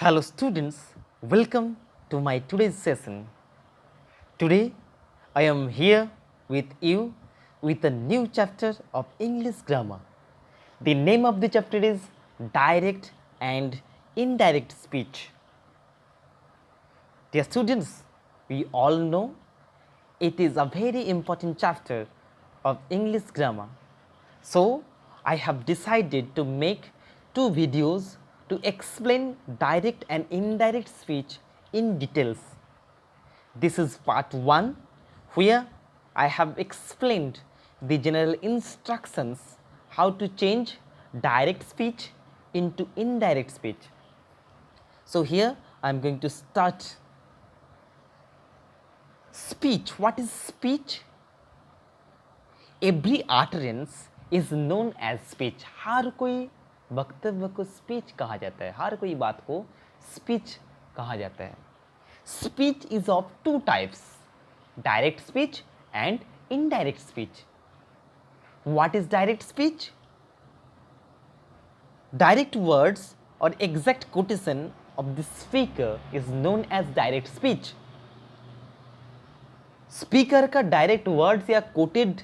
Hello students, welcome to my today's session. Today I am here with you with a new chapter of English grammar. The name of the chapter is Direct and Indirect Speech. Dear students, we all know it is a very important chapter of English grammar. So, I have decided to make two videos to explain direct and indirect speech in details. This is part 1 where I have explained the general instructions how to change direct speech into indirect speech. So, here I am going to start. Speech. What is speech? Every utterance is known as speech. हर कोई वक्तव्य को speech कहा जाता है, हर कोई बात को speech कहा जाता है. Speech is of two types, direct speech and indirect speech. What is direct speech? Direct words or exact quotation of the speaker is known as direct speech. Speaker का डायरेक्ट वर्ड्स या coated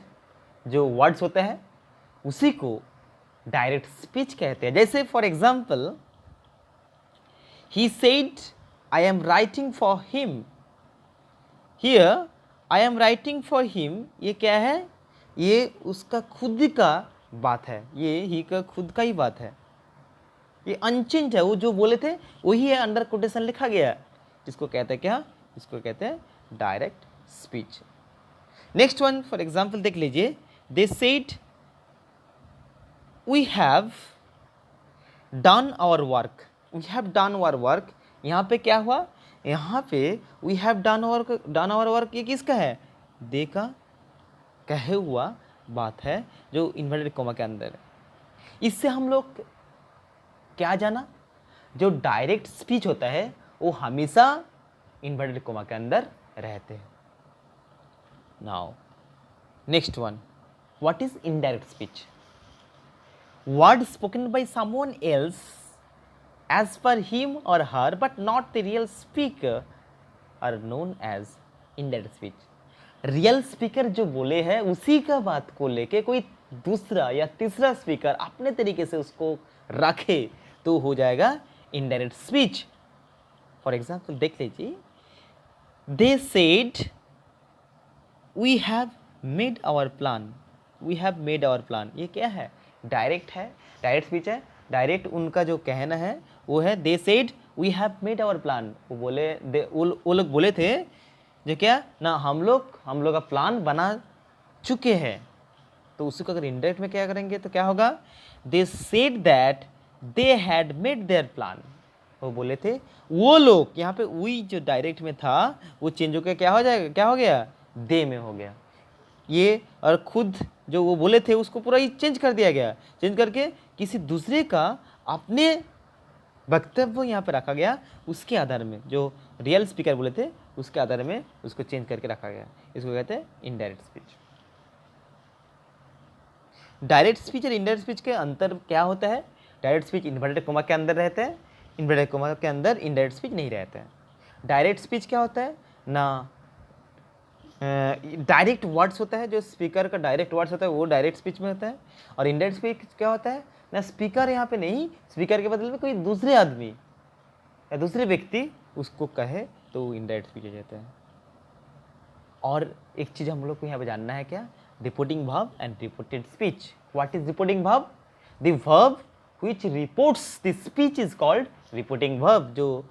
जो words होते हैं उसी को direct speech कहते हैं. जैसे for example, he said I am writing for him. Here I am writing for him, ये क्या है? ये उसका खुद का बात है, ये ही का खुद का ही बात है, ये अनचेंज है. वो जो बोले थे वही है, अंडर कोटेशन लिखा गया है, जिसको कहते हैं क्या? इसको कहते हैं direct speech. Next one for example देख लीजिए. They said we have done our work. We have done our work. यहाँ पे क्या हुआ? यहाँ पे we have done our work, ये किसका है? दे का कहे हुआ बात है जो इन्वर्टेड कोमा के अंदर है. इससे हम लोग क्या जाना? जो डायरेक्ट स्पीच होता है वो हमेशा इन्वर्टेड कोमा के अंदर रहते हैं. Now, next one. What is indirect speech? Words spoken by someone else as per him or her but not the real speaker are known as indirect speech. Real speaker जो बोले हैं उसी का बात को लेके कोई दूसरा या तीसरा स्पीकर अपने तरीके से उसको रखे तो हो जाएगा इनडायरेक्ट स्पीच. फॉर एग्जाम्पल देख लीजिए. They said we have made our plan. We have made our plan, ये क्या है? डायरेक्ट है, डायरेक्ट स्पीच है. डायरेक्ट उनका जो कहना है वो है they said we have made our plan. वो बोले, वो लोग बोले थे जो क्या ना, हम लोग का प्लान बना चुके हैं. तो उसी को अगर इनडायरेक्ट में क्या करेंगे तो क्या होगा? दे said that they had made their plan. वो बोले थे वो लोग. यहाँ पे वी जो डायरेक्ट में था वो चेंज होकर क्या हो जाएगा? क्या हो गया? दे में हो गया. ये और खुद जो वो बोले थे उसको पूरा ही चेंज कर दिया गया. चेंज करके किसी दूसरे का अपने वक्तव्य यहाँ पे रखा गया. उसके आधार में जो रियल स्पीकर बोले थे उसके आधार में उसको चेंज करके रखा गया. इसको कहते हैं इनडायरेक्ट स्पीच. डायरेक्ट स्पीच और इनडायरेक्ट स्पीच के अंतर क्या होता है? डायरेक्ट स्पीच इन्वर्टेड कोमा के अंदर रहते हैं, इन्वर्टेड कोमा के अंदर इनडायरेक्ट स्पीच नहीं रहते हैं. डायरेक्ट स्पीच क्या होता है ना, डायरेक्ट वर्ड्स होता है, जो स्पीकर का डायरेक्ट वर्ड्स होता है वो डायरेक्ट स्पीच में होता है. और इनडायरेक्ट स्पीच क्या होता है ना, स्पीकर यहाँ पे नहीं, स्पीकर के बदले में कोई दूसरे आदमी या दूसरे व्यक्ति उसको कहे तो वो इनडायरेक्ट स्पीच हो जाता है. और एक चीज़ हम लोग को यहाँ पे जानना है क्या? Reporting verb and reported speech. What is reporting verb? The verb which reports the speech is called reporting verb. जो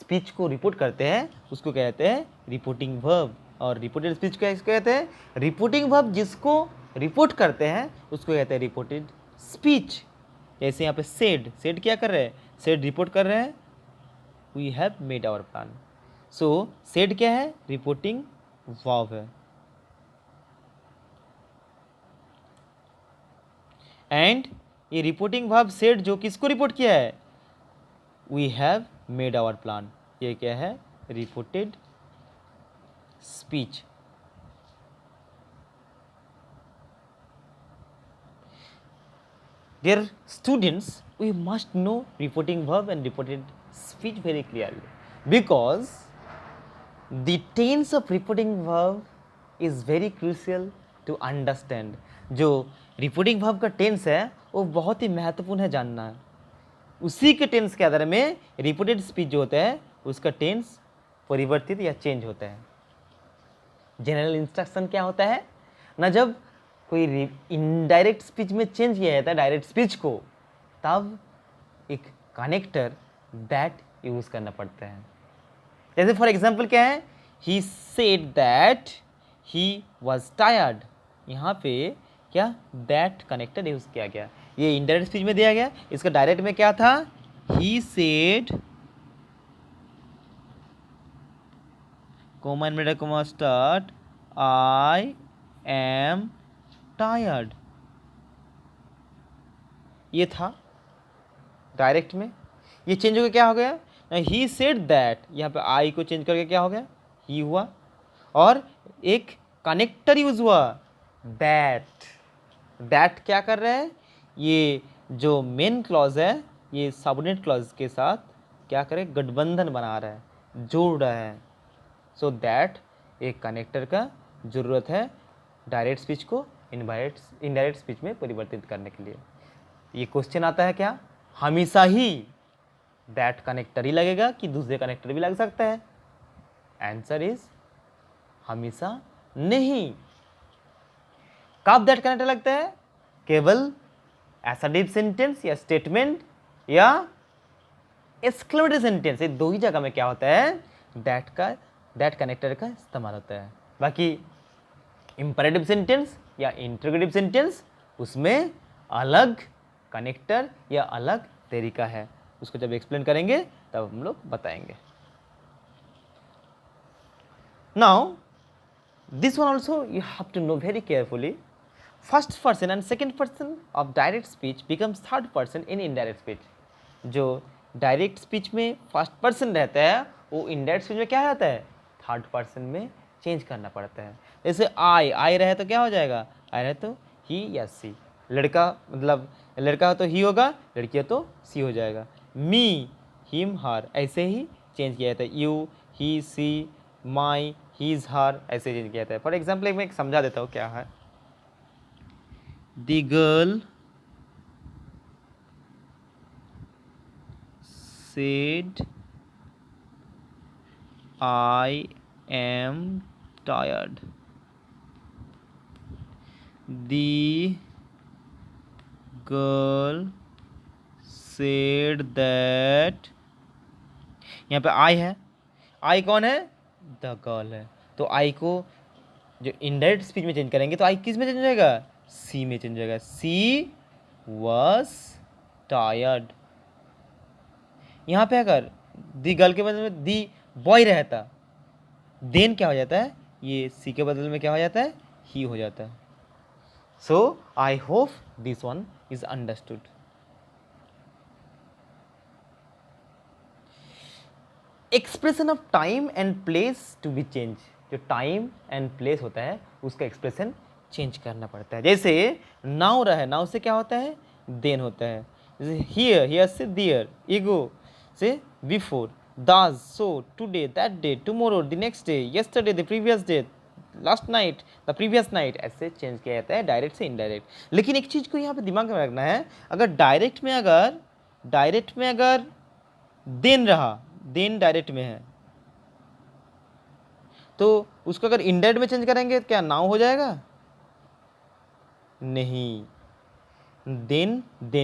स्पीच को रिपोर्ट करते हैं उसको कहते हैं रिपोर्टिंग वर्ब. और रिपोर्टेड स्पीच को कहते हैं रिपोर्टिंग वर्ब. जिसको रिपोर्ट करते हैं उसको कहते हैं रिपोर्टेड स्पीच. जैसे यहाँ पे सेड, सेड क्या कर रहे हैं? सेड रिपोर्ट कर रहे हैं we have made our plan. So said क्या है? रिपोर्टिंग वर्ब है. एंड ये रिपोर्टिंग वर्ब सेड जो किसको रिपोर्ट किया है? We have made our plan. ये क्या है? Reported speech. Dear students, we must know reporting verb and reported speech very clearly, because the tense of reporting verb is very crucial to understand. जो reporting verb का tense है वो बहुत ही महत्वपूर्ण है जानना है। उसी के टेंस के आधार में रिपोर्टेड स्पीच जो होता है उसका टेंस परिवर्तित या चेंज होता है। जनरल इंस्ट्रक्शन क्या होता है ना, जब कोई इनडायरेक्ट स्पीच में चेंज किया जाता है डायरेक्ट स्पीच को, तब एक कनेक्टर दैट यूज करना पड़ता है। जैसे फॉर एग्जाम्पल क्या है, he said that he was tired, यहाँ पे क्या दैट कनेक्टर यूज किया गया, ये इनडायरेक्ट स्पीच में दिया गया। इसका डायरेक्ट में क्या था, he said comma inverted comma start I am tired, ये था डायरेक्ट में। ये चेंज हो गया, क्या हो गया, ही सेड दैट, यहाँ पे आई को चेंज करके क्या हो गया, ही हुआ, और एक कनेक्टर यूज हुआ दैट। दैट क्या कर रहा है, ये जो मेन क्लॉज है ये सबऑर्डिनेट क्लॉज के साथ क्या करे, गठबंधन बना रहा है, जोड़ रहा है। सो दैट एक कनेक्टर का जरूरत है डायरेक्ट स्पीच को इनडायरेक्ट स्पीच में परिवर्तित करने के लिए। ये क्वेश्चन आता है क्या, हमेशा ही दैट कनेक्टर ही लगेगा कि दूसरे कनेक्टर भी लग सकता है? आंसर इज हमेशा नहीं। कब दैट कनेक्टर लगता है, केवल एसर्टिव सेंटेंस या स्टेटमेंट या एक्सक्लेमेटरी सेंटेंस, ये दो ही जगह में क्या होता है, दैट कनेक्टर का इस्तेमाल होता है। बाकी इंपरेटिव सेंटेंस या इंटरोगेटिव सेंटेंस उसमें अलग कनेक्टर या अलग तरीका है, उसको जब एक्सप्लेन करेंगे तब हम लोग बताएंगे। Now this one also you have to know very carefully, first person and second person of direct speech becomes third person in indirect speech. जो डायरेक्ट स्पीच में फर्स्ट पर्सन रहता है वो इनडायरेक्ट स्पीच में क्या रहता है, थर्ड पर्सन में चेंज करना पड़ता है। जैसे आई रहे तो क्या हो जाएगा, आई रहे तो ही या सी, लड़का मतलब लड़का हो तो ही होगा, लड़की हो तो सी हो जाएगा। मी, हिम, हर, ऐसे ही चेंज किया जाता है। You, he, C, my, his, हर, ऐसे चेंज किया जाता है। फॉर एग्जाम्पल मैं समझा देता हूँ क्या है। The girl said I am tired, the girl said that, यहाँ पे आई है, आई कौन है, द गर्ल है, तो आई को जो इनडायरेक्ट स्पीच में चेंज करेंगे तो आई किस में चेंज हो जाएगा, सी में चेंज हो जाएगा। सी वॉज टायर्ड। यहाँ पे अगर दी गर्ल के बदले में दी बॉय रहता, देन क्या हो जाता है, ये सी के बदले में क्या हो जाता है, ही हो जाता है। So I hope this one is understood. Expression of time and place to be change, जो टाइम एंड प्लेस होता है उसका एक्सप्रेशन चेंज करना पड़ता है। जैसे नाउ रहा है, नाउ से क्या होता है, देन होता है। जैसे हियर से देयर, ईगो से before, Das, so, today, that day, tomorrow, the next day, yesterday, the previous day, last night, the previous night, ऐसे चेंज किया जाता है डायरेक्ट से इनडायरेक्ट। लेकिन एक चीज़ को यहाँ पे दिमाग में रखना है, अगर डायरेक्ट में अगर देन रहा, देन डायरेक्ट में है, तो उसको अगर इनडायरेक्ट में चेंज करेंगे क्या नाउ हो जाएगा, नहीं, देन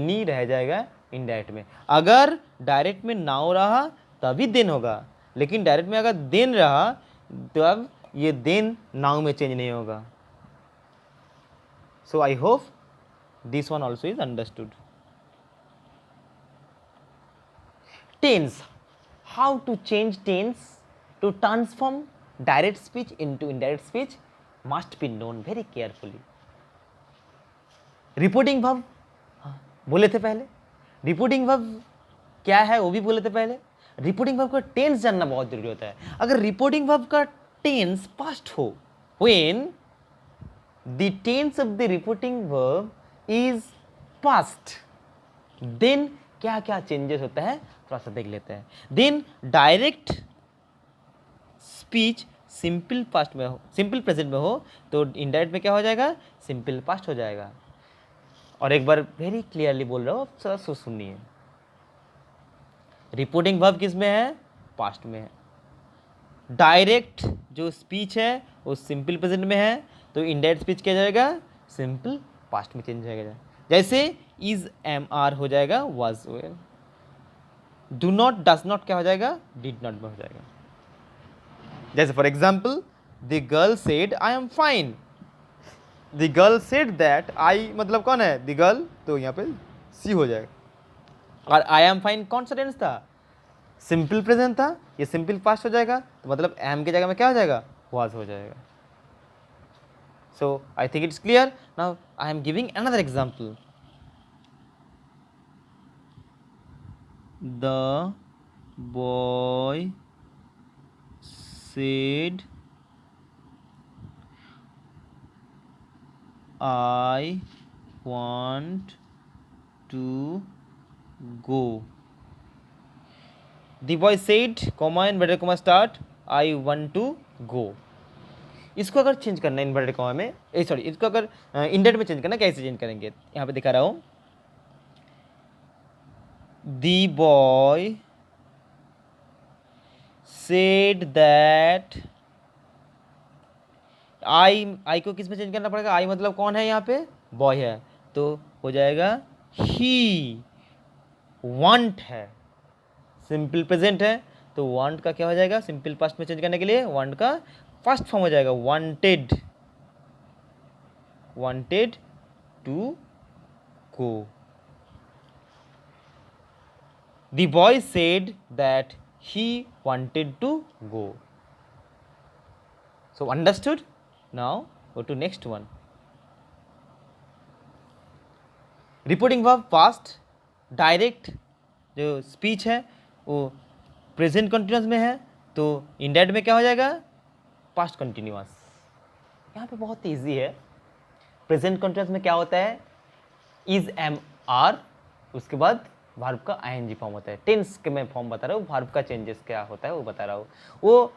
ही रह जाएगा इनडायरेक्ट में। अगर डायरेक्ट में नाउ रहा तभी देन होगा, लेकिन डायरेक्ट में अगर देन रहा तो अब ये देन नाउ में चेंज नहीं होगा। So I hope this one also is understood. Tense, how to change tense to transform direct speech into indirect speech must be known very carefully. Reporting verb बोले थे पहले, रिपोर्टिंग वर्ब क्या है वो भी बोले थे पहले। रिपोर्टिंग वर्ब का टेंस जानना बहुत जरूरी होता है। अगर रिपोर्टिंग वर्ब का टेंस पास्ट हो, when the tense of the reporting verb is past, then क्या क्या चेंजेस होता है थोड़ा सा देख लेते हैं। Then direct speech simple past में हो, सिंपल प्रेजेंट में हो तो इनडायरेक्ट में क्या हो जाएगा, सिंपल पास्ट हो जाएगा। और एक बार वेरी क्लियरली बोल रहा हूँ, आप थोड़ा सुनिए। रिपोर्टिंग वर्ब किस में है, पास्ट में है। डायरेक्ट जो स्पीच है वो सिंपल प्रेजेंट में है तो इनडायरेक्ट स्पीच क्या जाएगा, सिंपल पास्ट में चेंज हो जाएगा। जैसे इज एम आर हो जाएगा was were. Do not does not क्या हो जाएगा, डिड नॉट में हो जाएगा। जैसे for example the girl said I am fine, the girl said that, I मतलब कौन है, द गर्ल, तो यहाँ पे सी हो जाएगा। और आई एम फाइन कौन सा टेंस था, सिंपल प्रेजेंट था, ये सिंपल पास्ट हो जाएगा तो मतलब एम की जगह में क्या हो जाएगा, वाज हो जाएगा। So I think it's clear. Now I am giving another example. The boy said I want to go. The boy said, comma inverted comma start, I want to go. इसको अगर चेंज करना है inverted comma में, sorry इसको अगर ended में change करना, कैसे चेंज करेंगे, यहाँ पे दिखा रहा हूँ। The boy said that, आई को किस में चेंज करना पड़ेगा, आई मतलब कौन है, यहाँ पे बॉय है तो हो जाएगा ही वांट है, सिंपल प्रेजेंट है तो वांट का क्या हो जाएगा, सिंपल पास्ट में चेंज करने के लिए वांट का फर्स्ट फॉर्म हो जाएगा wanted, wanted to go. The boy said that he wanted to go. So understood. Now go to next one. Reporting verb past, direct जो स्पीच है वो प्रेजेंट कंटिन्यूअस में है तो इंडायरेक्ट में क्या हो जाएगा, पास्ट कंटिन्यूअस। यहाँ पे बहुत इजी है। प्रेजेंट कंटिन्यूअस में क्या होता है, इज एम आर, उसके बाद वर्ब का आईएनजी फॉर्म होता है। टेंस के मैं फॉर्म बता रहा हूँ, वर्ब का चेंजेस क्या होता है वो बता रहा हूँ। वो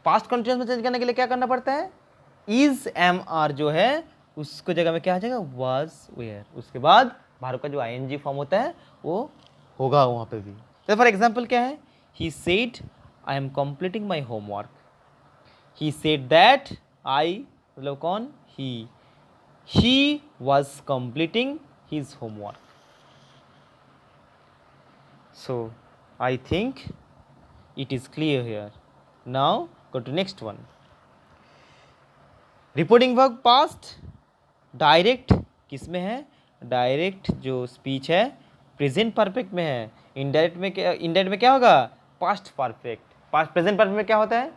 पास्ट कंटिन्यूअस में चेंज करने के लिए क्या करना पड़ता है, इज एम आर जो है उसको जगह में क्या आ जाएगा, वाज वेयर, उसके बाद वर्ब का जो आईएनजी फॉर्म होता है वो होगा वहाँ पे भी। तो फॉर एग्जांपल क्या है, he said I am completing my homework, he said that, I मतलब कौन, he was completing his homework. So I think it is clear here. Now go to next one. Reporting verb past, direct किस में है, direct जो speech है present perfect में है। Indirect में क्या होगा, past perfect. Past present perfect में क्या होता है,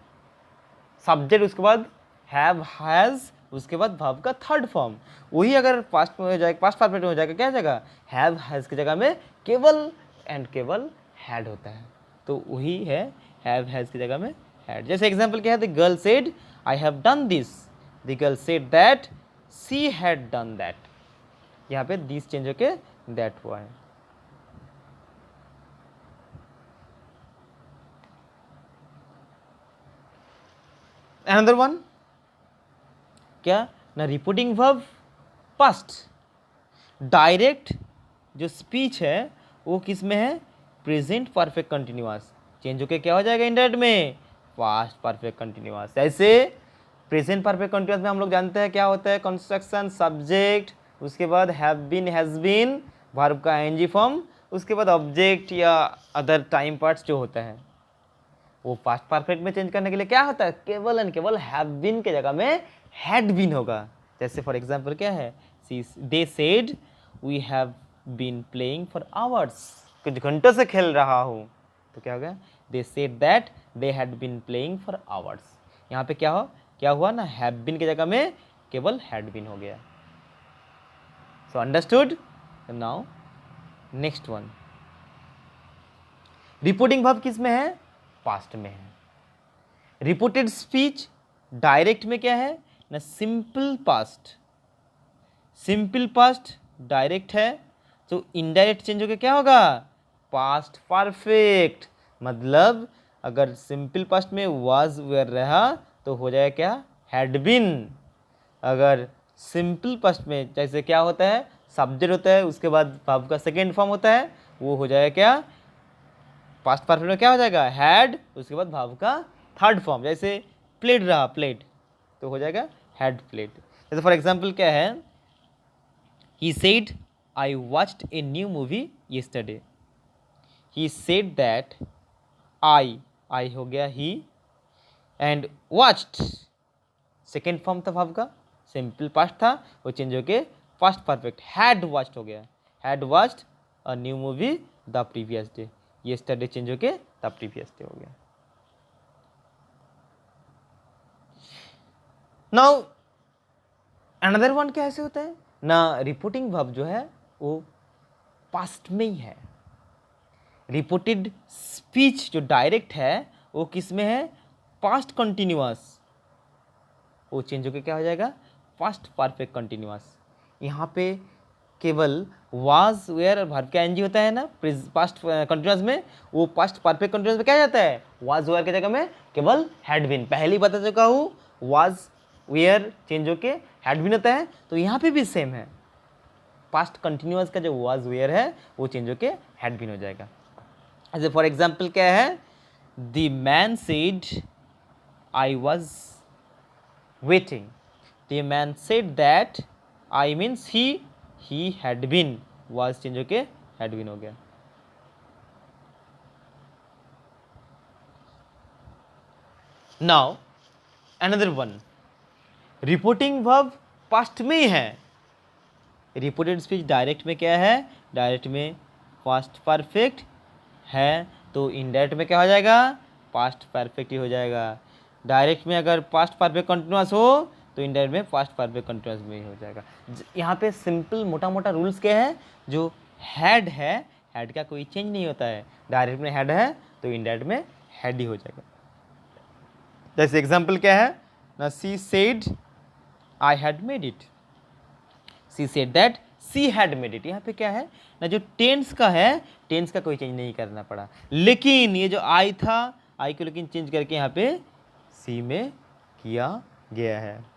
सब्जेक्ट उसके बाद हैव हैज़, उसके बाद वर्ब का थर्ड फॉर्म। वही अगर पास्ट में हो जाएगा, पास्ट परफेक्ट में हो जाएगा, क्या हो जाएगा, हैव हैज़ की जगह में केवल एंड केवल हैड होता है तो वही है हैव हैज़ की जगह में हैड। जैसे एग्जांपल क्या है, the girl said I have done this, the girl said that she had done that. यहाँ पे दिस चेंज होके दैट हुआ है। अनदर वन क्या ना, रिपोर्टिंग वर्ब पास्ट, डायरेक्ट जो स्पीच है वो किस में है, प्रेजेंट परफेक्ट कंटिन्यूअस, चेंज होके क्या हो जाएगा इंडायरेक्ट में, पास्ट परफेक्ट कंटिन्यूअस। ऐसे प्रेजेंट परफेक्ट कंटिन्यूअस में हम लोग जानते हैं क्या होता है, कंस्ट्रक्शन, सब्जेक्ट, उसके बाद have been, has been, verb का आईएनजी फॉर्म, उसके बाद ऑब्जेक्ट या अदर टाइम पार्ट्स जो होता है वो पास्ट परफेक्ट में चेंज करने के लिए क्या होता है, केवल एंड केवल हैव बीन के जगह में हैड बीन होगा। जैसे फॉर एग्जांपल क्या है, they said we have been playing for hours, कुछ घंटों से खेल रहा हूँ, तो क्या हो गया, they said that they had been playing for hours. यहाँ पे क्या हुआ ना, हैव बीन की जगह में केवल हैड बीन हो गया। So understood. Now next one, reporting verb किस में है, पास्ट में है। रिपोर्टेड स्पीच डायरेक्ट में क्या है ना, simple past, simple past direct है तो इनडायरेक्ट चेंज होकर क्या होगा, पास्ट परफेक्ट। मतलब अगर सिंपल पास्ट में वाज वेयर रहा तो हो जाएगा क्या, हैड बीन। अगर सिंपल पास्ट में जैसे क्या होता है, सब्जेक्ट होता है, उसके बाद वर्ब का सेकेंड फॉर्म होता है, वो हो जाएगा क्या, पास्ट परफेक्ट में क्या हो जाएगा, हैड, उसके बाद वर्ब का थर्ड फॉर्म। जैसे प्लेड रहा, प्लेड, तो हो जाएगा हैड प्लेड। जैसे फॉर एग्जाम्पल क्या है, he said I watched a new movie yesterday. He said that आई हो गया ही, एंड वॉच्ड सेकेंड फॉर्म था वर्ब का, सिंपल पास्ट था, वो चेंज होके पास्ट परफेक्ट हैड वॉच्ड हो गया। Had watched a new movie the previous day, yesterday change होके द प्रीवियस डे हो गया। नाउ अनदर वन कैसे होता है ना, रिपोर्टिंग वर्ब जो है वो पास्ट में ही है। रिपोर्टेड स्पीच जो डायरेक्ट है वो किस में है, पास्ट कंटिन्यूअस, वो चेंज होकर क्या हो जाएगा, पास्ट परफेक्ट कंटिन्यूअस। यहाँ पे केवल वाज वेयर और वर्ब का एनजी होता है ना पास्ट कंटिन्यूअस में, वो पास्ट परफेक्ट कंटिन्यूअस में क्या जाता है, वाज वेयर की जगह में केवल हैड बीन। पहले ही बता चुका हूँ, वाज वेयर चेंज होके हैड बीन होता है, तो यहाँ पे भी सेम है, पास्ट कंटिन्यूअस का जो वाज वेयर है वो चेंज होके हैड बीन हो जाएगा। ऐसे फॉर एग्जाम्पल क्या है, the man said I was waiting. The man said that I means he had been, was change होके हैड बीन हो गया। Now another one, reporting verb past में ही है। रिपोर्टेड स्पीच डायरेक्ट में क्या है, डायरेक्ट में पास्ट परफेक्ट है, तो इनडायरेक्ट में क्या हो जाएगा, पास्ट परफेक्ट ही हो जाएगा। डायरेक्ट में अगर पास्ट परफेक्ट कंटिन्यूअस हो तो इनडायरेक्ट में पास्ट परफेक्ट कंटिन्यूअस में ही हो जाएगा। यहाँ पे सिंपल मोटा मोटा रूल्स क्या है, जो हैड है, हैड का कोई चेंज नहीं होता है, डायरेक्ट में हैड है तो इनडायरेक्ट में हैड ही हो जाएगा। जैसे एग्जाम्पल क्या है ना, सी said I had made it, C said that she had made it. यहाँ पे क्या है ना, जो टेंस का है, टेंस का कोई चेंज नहीं करना पड़ा, लेकिन ये जो आई था, आई को लेकिन चेंज करके यहाँ पे सी में किया गया है।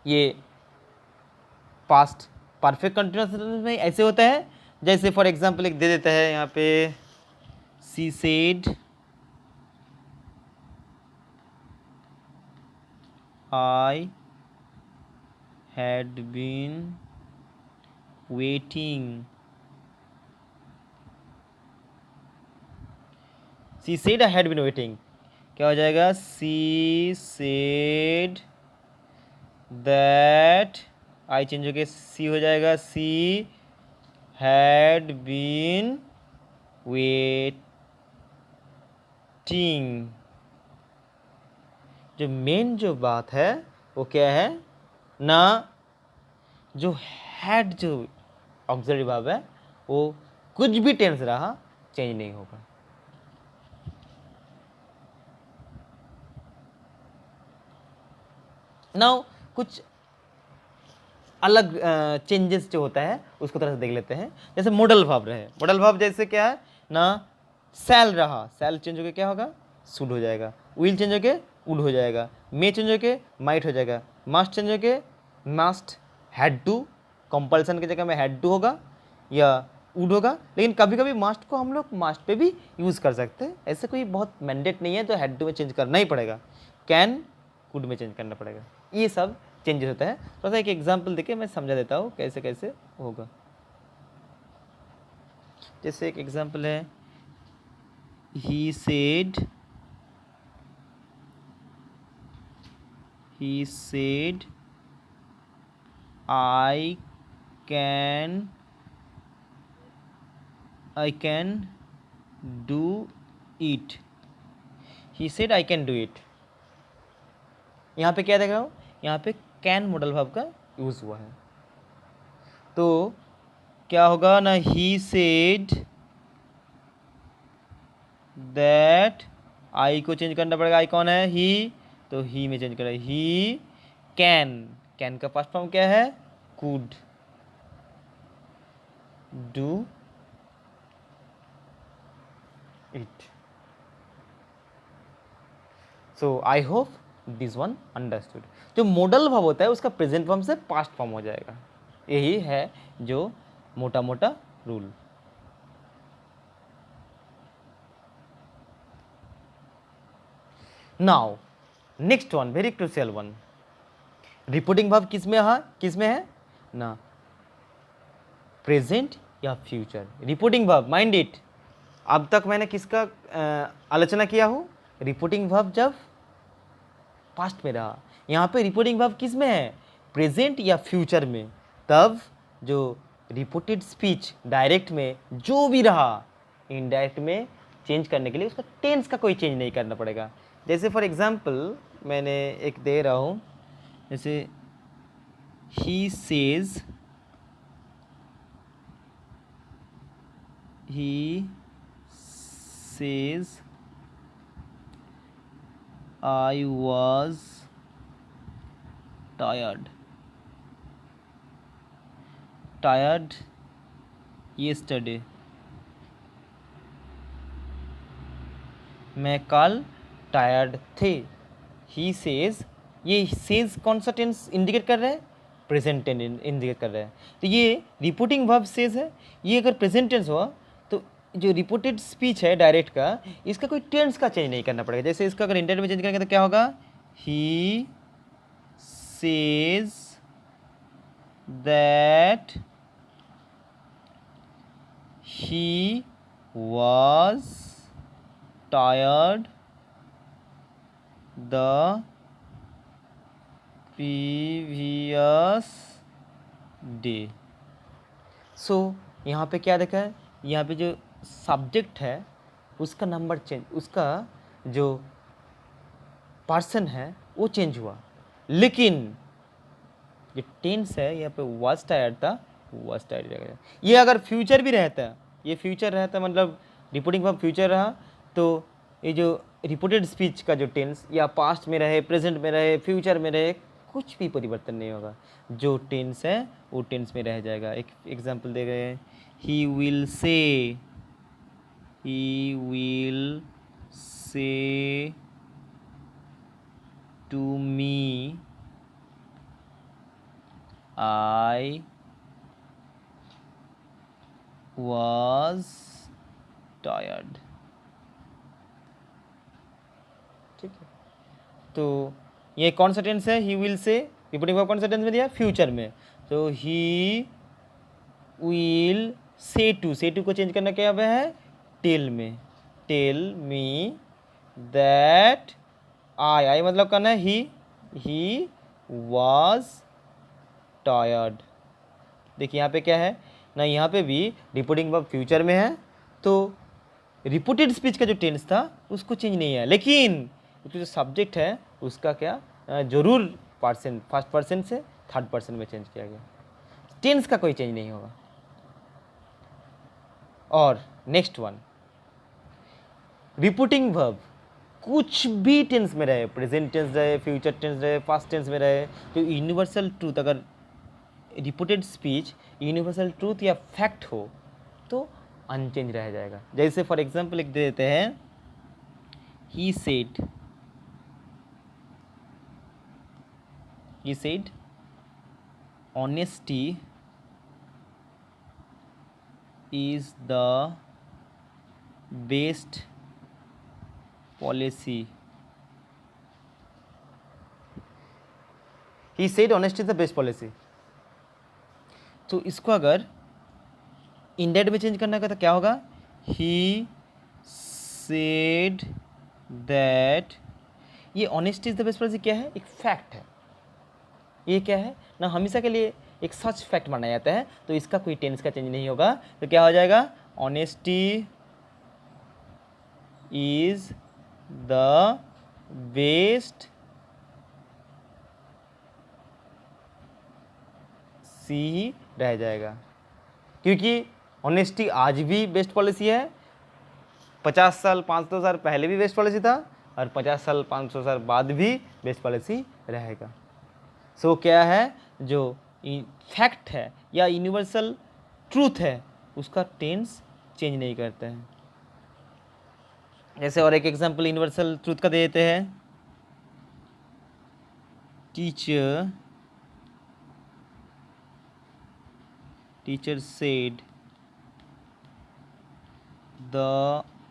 ये पास्ट परफेक्ट कंटिन्यूअस में ऐसे होता है। जैसे फॉर एग्जाम्पल एक दे देता है यहाँ पे, she said I had been waiting. She said I had been waiting, क्या हो जाएगा, she said that, I change होके सी हो जाएगा, सी हैड बीन वेटिंग। जो मेन जो बात है वो क्या है ना, जो हैड जो ऑक्सिलरी वर्ब है वो कुछ भी टेंस रहा चेंज नहीं होगा। नाउ कुछ अलग चेंजेस जो होता है उसको तरह से देख लेते हैं। जैसे मॉडल वर्ब रहे, मॉडल वर्ब जैसे क्या है ना, सेल रहा, सेल चेंज होकर क्या होगा, शुड हो जाएगा। विल चेंज होके वुड हो जाएगा। मे चेंज होके माइट हो जाएगा। मस्ट चेंज होके मस्ट, हैड टू कंपल्सन की जगह में हैड टू होगा या वुड होगा। लेकिन कभी कभी मस्ट को हम लोग मस्ट पे भी यूज़ कर सकते हैं, ऐसे कोई बहुत मैंडेट नहीं है तो हैड टू में चेंज करना ही पड़ेगा, कैन कुड में चेंज करना पड़ेगा। ये सब चेंजेस होता है। थोड़ा सा एक एग्जांपल देके मैं समझा देता हूँ कैसे कैसे होगा। जैसे एक एग्जांपल है, he said I can do it. He said I can do it. यहाँ पे क्या देख रहा हूँ, यहाँ पे कैन मॉडल वर्ब का यूज हुआ है, तो क्या होगा ना, ही सेड दैट, आई को चेंज करना पड़ेगा, आई कौन है, ही, तो ही में चेंज करें, ही कैन, कैन का पास्ट फॉर्म क्या है, could do it. So I hope this one understood. जो मॉडल वर्ब होता है उसका प्रेजेंट फॉर्म से पास्ट फॉर्म हो जाएगा, यही है जो मोटा मोटा rule. Now next one, very crucial one, reporting verb किसमें है ना, प्रेजेंट या future. Reporting verb, mind it, अब तक मैंने किसका आलोचना किया हूँ, रिपोर्टिंग वर्ब जब पास्ट में रहा, यहाँ पे रिपोर्टिंग वर्ब किस में है, प्रेजेंट या फ्यूचर में, तब जो रिपोर्टेड स्पीच डायरेक्ट में जो भी रहा, इनडायरेक्ट में चेंज करने के लिए उसका टेंस का कोई चेंज नहीं करना पड़ेगा। जैसे फॉर एग्जांपल मैंने एक दे रहा हूँ, जैसे he says, I was tired yesterday, मैं कल टायर्ड थे। ही सेज, ये सेज कौन सा टेंस इंडिकेट कर रहा है, प्रेजेंट टेंस इंडिकेट कर रहा है। तो ये रिपोर्टिंग वर्ब सेज है, ये अगर प्रेजेंट टेंस हुआ तो जो रिपोर्टेड स्पीच है डायरेक्ट का, इसका कोई टेंस का चेंज नहीं करना पड़ेगा। जैसे इसका अगर इंडेट में चेंज करेंगे तो क्या होगा, he says that he was tired the previous day। सो यहाँ पे क्या देखा है, यहाँ पे जो सब्जेक्ट है उसका नंबर चेंज, उसका जो पर्सन है वो चेंज हुआ, लेकिन ये टेंस है यहाँ पे was tired था, was tired रहेगा। ये अगर फ्यूचर भी रहता, ये फ्यूचर रहता मतलब रिपोर्टिंग वर्ब फ्यूचर रहा, तो ये जो रिपोर्टेड स्पीच का जो टेंस या पास्ट में रहे, प्रेजेंट में रहे, फ्यूचर में रहे, कुछ भी परिवर्तन नहीं होगा, जो टेंस है वो टेंस में रह जाएगा। एक एग्जांपल दे गए हैं, he will say to me I was tired। ठीक है, तो ये कौन सा टेंस है, ही विल से, रिपोर्टिंग वर्ब कौन सा टेंस में दिया, फ्यूचर में, तो ही विल से टू को चेंज करना क्या है, टेल में, टेल मी दैट आई मतलब करना है ही वाज टायर्ड। देखिए यहाँ पे क्या है ना, यहाँ पे भी रिपोर्टिंग वर्ब फ्यूचर में है, तो रिपोर्टेड स्पीच का जो टेंस था उसको चेंज नहीं है, लेकिन उसका जो सब्जेक्ट है उसका क्या जरूर पर्सन, फर्स्ट पर्सन से थर्ड पर्सन में चेंज किया गया, टेंस का कोई चेंज नहीं होगा। और नेक्स्ट वन, रिपोर्टिंग वर्ब कुछ भी टेंस में रहे, प्रेजेंट टेंस रहे, फ्यूचर टेंस रहे, पास्ट टेंस में रहे, तो यूनिवर्सल ट्रूथ, अगर रिपोर्टेड स्पीच यूनिवर्सल ट्रूथ या फैक्ट हो तो अनचेंज रह जाएगा। जैसे फॉर एग्जांपल लिख देते हैं, he said honesty is the best policy. He said honesty is the best policy, तो इसको अगर इंडेट में चेंज करना का तो क्या होगा, ही सेड दैट, ये honesty is the best policy क्या है, एक फैक्ट है, ये क्या है ना, हमेशा के लिए एक सच फैक्ट माना जाता है, तो इसका कोई टेंस का चेंज नहीं होगा, तो क्या हो जाएगा, ऑनेस्टी इज द बेस्ट सी ही रह जाएगा, क्योंकि ऑनेस्टी आज भी बेस्ट पॉलिसी है, 50 साल 500 साल पहले भी बेस्ट पॉलिसी था, और 50 साल 500 साल बाद भी बेस्ट पॉलिसी रहेगा। सो क्या है, जो फैक्ट है या यूनिवर्सल ट्रूथ है उसका टेंस चेंज नहीं करते हैं। जैसे और एक एग्जांपल यूनिवर्सल ट्रूथ का दे देते हैं, teacher said the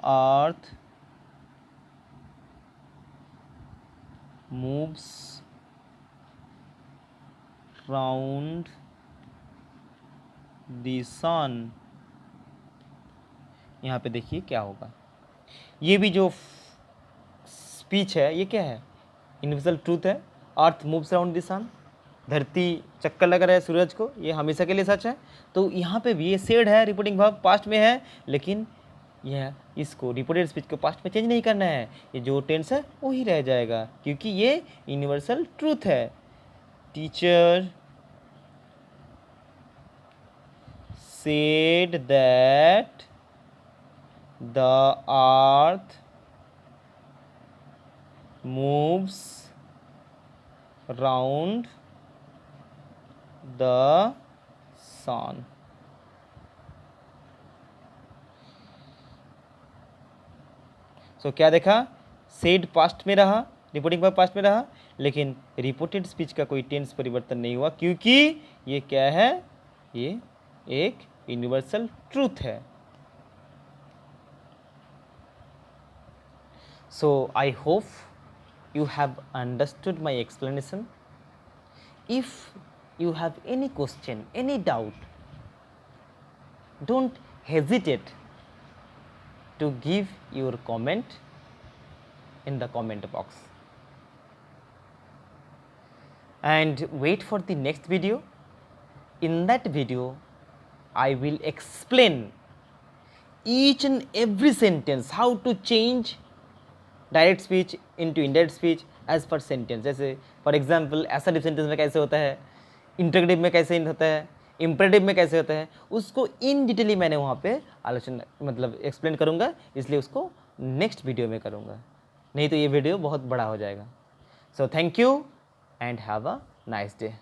earth moves round the sun. यहाँ पे देखिए क्या होगा, ये भी जो स्पीच है ये क्या है, यूनिवर्सल ट्रूथ है। अर्थ मूव्स अराउंड द सन, धरती चक्कर लग रहा है सूरज को, ये हमेशा के लिए सच है। तो यहाँ पे भी ये सेड है, रिपोर्टिंग वर्ब पास्ट में है, लेकिन यह इसको रिपोर्टेड स्पीच को पास्ट में चेंज नहीं करना है, ये जो टेंस है वो ही रह जाएगा, क्योंकि ये यूनिवर्सल ट्रूथ है। Teacher said that the earth moves round the sun। सो क्या देखा, सेड पास्ट में रहा, रिपोर्टिंग वर्ब पास्ट में रहा, लेकिन रिपोर्टेड स्पीच का कोई टेंस परिवर्तन नहीं हुआ, क्योंकि ये क्या है, ये एक यूनिवर्सल ट्रूथ है। So I hope you have understood my explanation. If you have any question, any doubt, don't hesitate to give your comment in the comment box, and wait for the next video. In that video I will explain each and every sentence, how to change direct speech into indirect speech as per sentence. जैसे for example assertive sentence में कैसे होता है, interrogative में कैसे होता है, imperative में कैसे होता है, उसको इन डिटेली मैंने वहाँ पे आलोचना मतलब एक्सप्लेन करूँगा, इसलिए उसको नेक्स्ट वीडियो में करूँगा, नहीं तो ये वीडियो बहुत बड़ा हो जाएगा। So thank you and have a nice day.